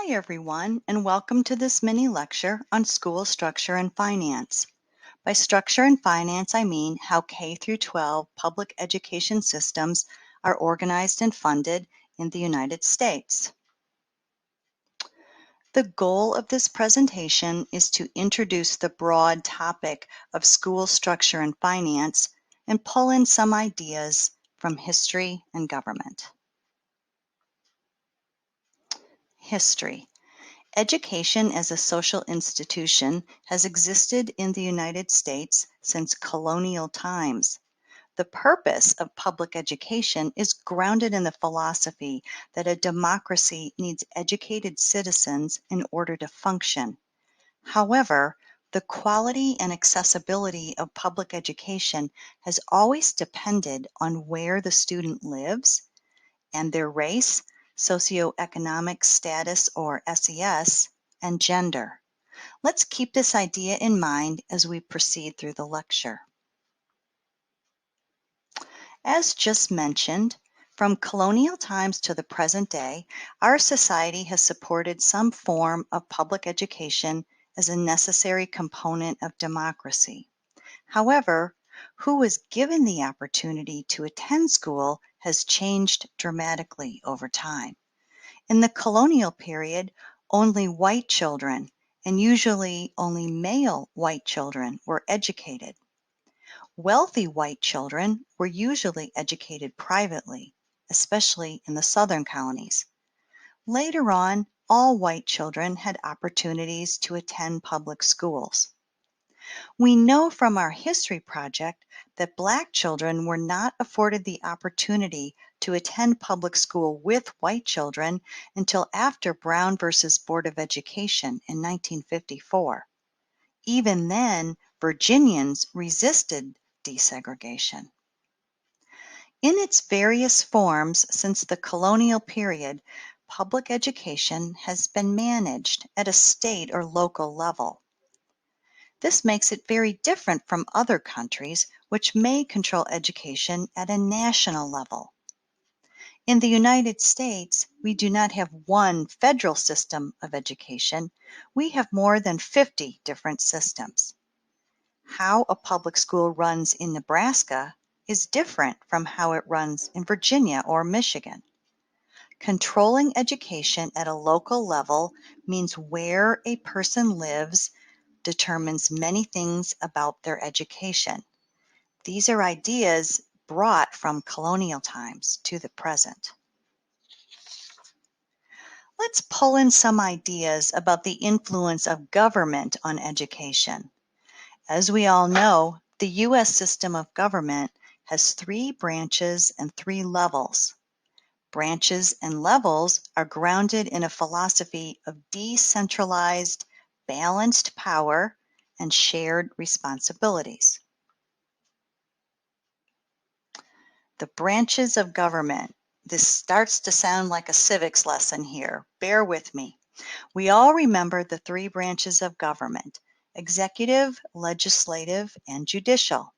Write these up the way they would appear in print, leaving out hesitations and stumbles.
Hi everyone, and welcome to this mini lecture on school structure and finance. By structure and finance, I mean how K through 12 public education systems are organized and funded in the United States. The goal of this presentation is to introduce the broad topic of school structure and finance and pull in some ideas from history and government. History. Education as a social institution has existed in the United States since colonial times. The purpose of public education is grounded in the philosophy that a democracy needs educated citizens in order to function. However, the quality and accessibility of public education has always depended on where the student lives and their race, socioeconomic status or SES, and gender. Let's keep this idea in mind as we proceed through the lecture. As just mentioned, from colonial times to the present day, our society has supported some form of public education as a necessary component of democracy. However, who was given the opportunity to attend school has changed dramatically over time. In the colonial period, only white children, and usually only male white children, were educated. Wealthy white children were usually educated privately, especially in the southern colonies. Later on, all white children had opportunities to attend public schools. We know from our history project that Black children were not afforded the opportunity to attend public school with white children until after Brown versus Board of Education in 1954. Even then, Virginians resisted desegregation. In its various forms since the colonial period, public education has been managed at a state or local level. This makes it very different from other countries, which may control education at a national level. In the United States, we do not have one federal system of education. We have more than 50 different systems. How a public school runs in Nebraska is different from how it runs in Virginia or Michigan. Controlling education at a local level means where a person lives determines many things about their education. These are ideas brought from colonial times to the present. Let's pull in some ideas about the influence of government on education. As we all know, the U.S. system of government has 3 branches and 3 levels. Branches and levels are grounded in a philosophy of decentralized, balanced power and shared responsibilities. The branches of government. This starts to sound like a civics lesson here. Bear with me. We all remember the 3 branches of government: executive, legislative, and judicial.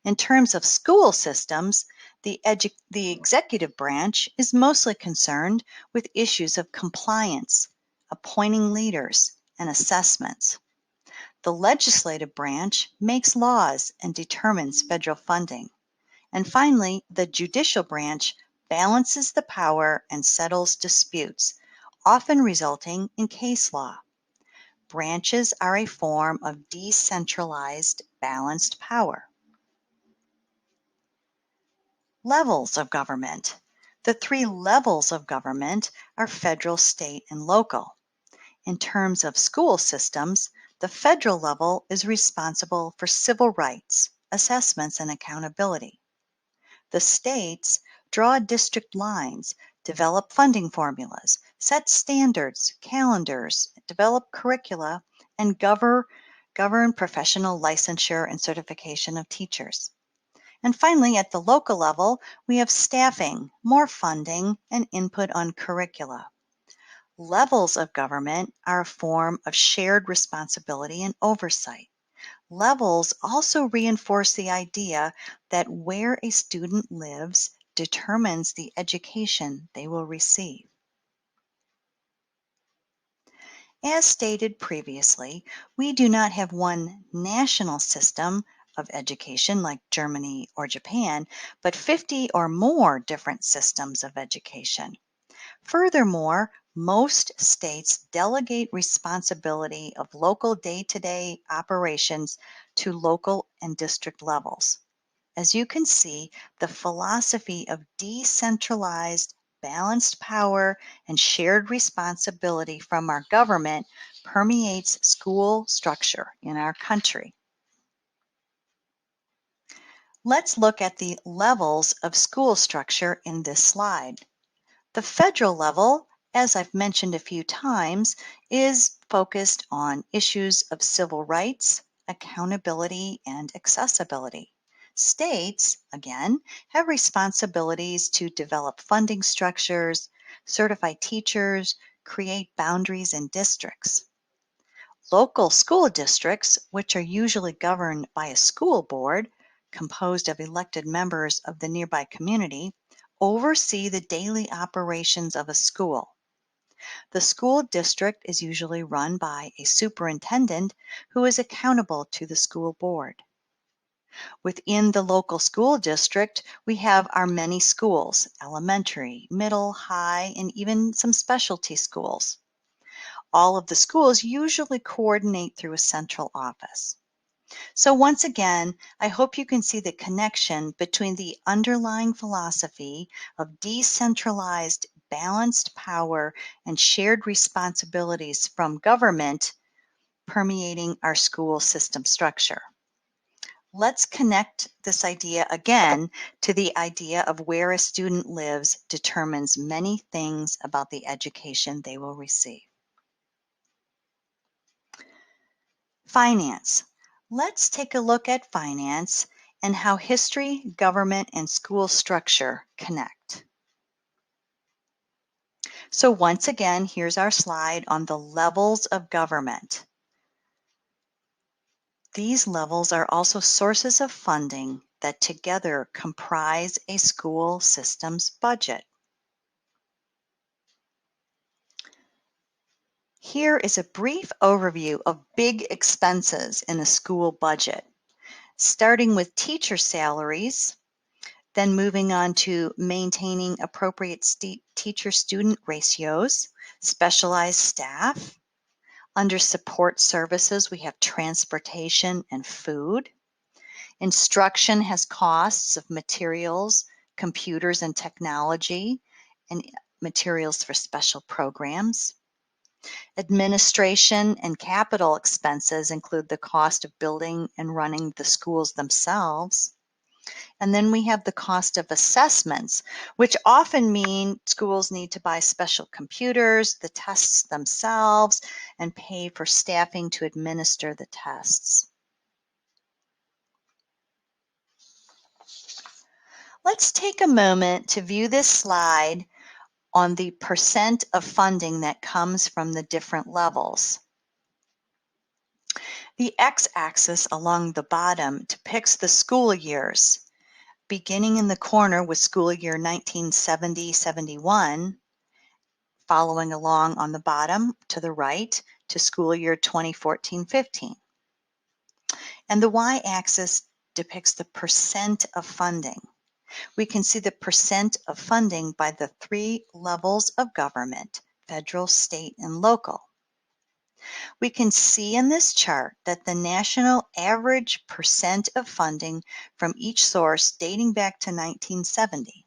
In terms of school systems, the executive branch is mostly concerned with issues of compliance, appointing leaders, and assessments. The legislative branch makes laws and determines federal funding. And finally, the judicial branch balances the power and settles disputes, often resulting in case law. Branches are a form of decentralized, balanced power. Levels of government. The 3 levels of government are federal, state, and local. In terms of school systems, the federal level is responsible for civil rights, assessments, and accountability. The states draw district lines, develop funding formulas, set standards, calendars, develop curricula, and govern professional licensure and certification of teachers. And finally, at the local level, we have staffing, more funding, and input on curricula. Levels of government are a form of shared responsibility and oversight. Levels also reinforce the idea that where a student lives determines the education they will receive. As stated previously, we do not have one national system of education like Germany or Japan, but 50 or more different systems of education. Furthermore, most states delegate responsibility of local day-to-day operations to local and district levels. As you can see, the philosophy of decentralized, balanced power and shared responsibility from our government permeates school structure in our country. Let's look at the levels of school structure in this slide. The federal level, as I've mentioned a few times, is focused on issues of civil rights, accountability, and accessibility. States, again, have responsibilities to develop funding structures, certify teachers, create boundaries and districts. Local school districts, which are usually governed by a school board composed of elected members of the nearby community, oversee the daily operations of a school. The school district is usually run by a superintendent who is accountable to the school board. Within the local school district, we have our many schools, elementary, middle, high, and even some specialty schools. All of the schools usually coordinate through a central office. So once again, I hope you can see the connection between the underlying philosophy of decentralized, balanced power and shared responsibilities from government permeating our school system structure. Let's connect this idea again to the idea of where a student lives determines many things about the education they will receive. Finance. Let's take a look at finance and how history, government, and school structure connect. So once again, here's our slide on the levels of government. These levels are also sources of funding that together comprise a school system's budget. Here is a brief overview of big expenses in a school budget, starting with teacher salaries, then moving on to maintaining appropriate teacher-student ratios, specialized staff. Under support services, we have transportation and food. Instruction has costs of materials, computers and technology, and materials for special programs. Administration and capital expenses include the cost of building and running the schools themselves. And then we have the cost of assessments, which often mean schools need to buy special computers, the tests themselves, and pay for staffing to administer the tests. Let's take a moment to view this slide on the percent of funding that comes from the different levels. The x-axis along the bottom depicts the school years, beginning in the corner with school year 1970-71, following along on the bottom to the right to school year 2014-15. And the y-axis depicts the percent of funding. We can see the percent of funding by the three levels of government: federal, state, and local. We can see in this chart that the national average percent of funding from each source dating back to 1970.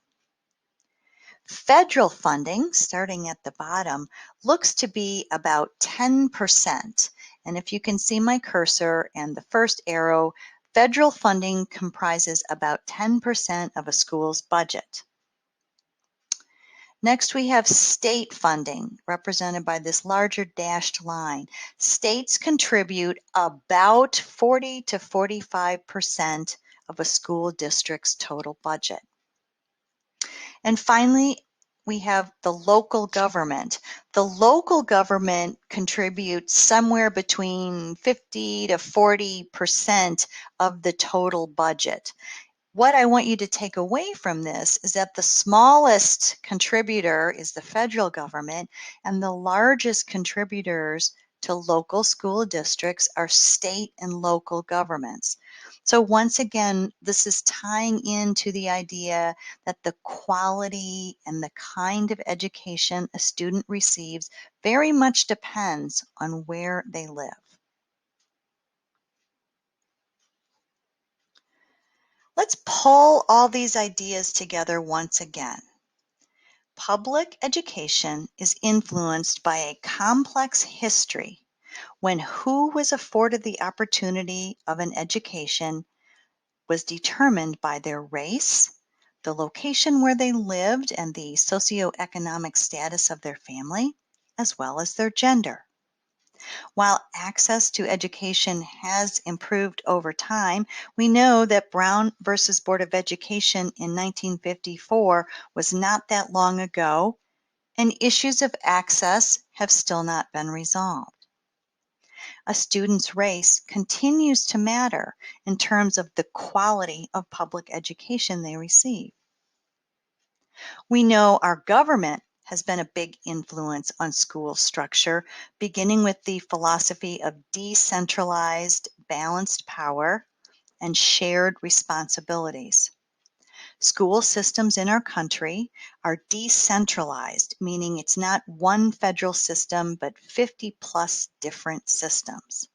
Federal funding, starting at the bottom, looks to be about 10%. And if you can see my cursor and the first arrow, federal funding comprises about 10% of a school's budget. Next, we have state funding, represented by this larger dashed line. States contribute about 40 to 45% of a school district's total budget. And finally, we have the local government. The local government contributes somewhere between 50 to 40% of the total budget. What I want you to take away from this is that the smallest contributor is the federal government, and the largest contributors to local school districts are state and local governments. So once again, this is tying into the idea that the quality and the kind of education a student receives very much depends on where they live. Let's pull all these ideas together once again. Public education is influenced by a complex history when who was afforded the opportunity of an education was determined by their race, the location where they lived, and the socioeconomic status of their family, as well as their gender. While access to education has improved over time, we know that Brown versus Board of Education in 1954 was not that long ago, and issues of access have still not been resolved. A student's race continues to matter in terms of the quality of public education they receive. We know our government has been a big influence on school structure, beginning with the philosophy of decentralized, balanced power and shared responsibilities. School systems in our country are decentralized, meaning it's not one federal system, but 50 plus different systems.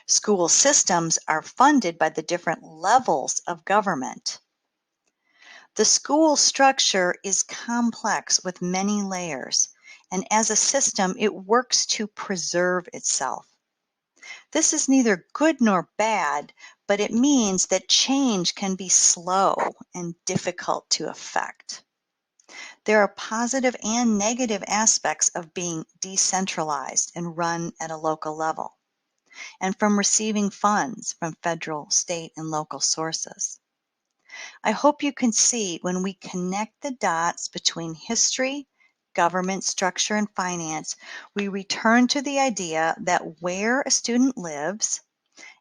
School systems are funded by the different levels of government. The school structure is complex with many layers, and as a system, it works to preserve itself. This is neither good nor bad, but it means that change can be slow and difficult to effect. There are positive and negative aspects of being decentralized and run at a local level, and from receiving funds from federal, state, and local sources. I hope you can see when we connect the dots between history, government structure, and finance, we return to the idea that where a student lives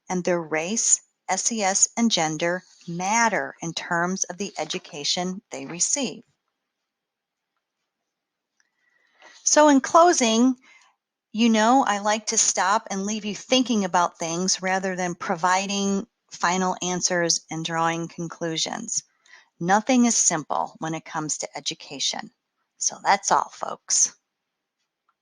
and their race, SES, and gender matter in terms of the education they receive. So in closing, I like to stop and leave you thinking about things rather than providing final answers and drawing conclusions. Nothing is simple when it comes to education. So that's all, folks.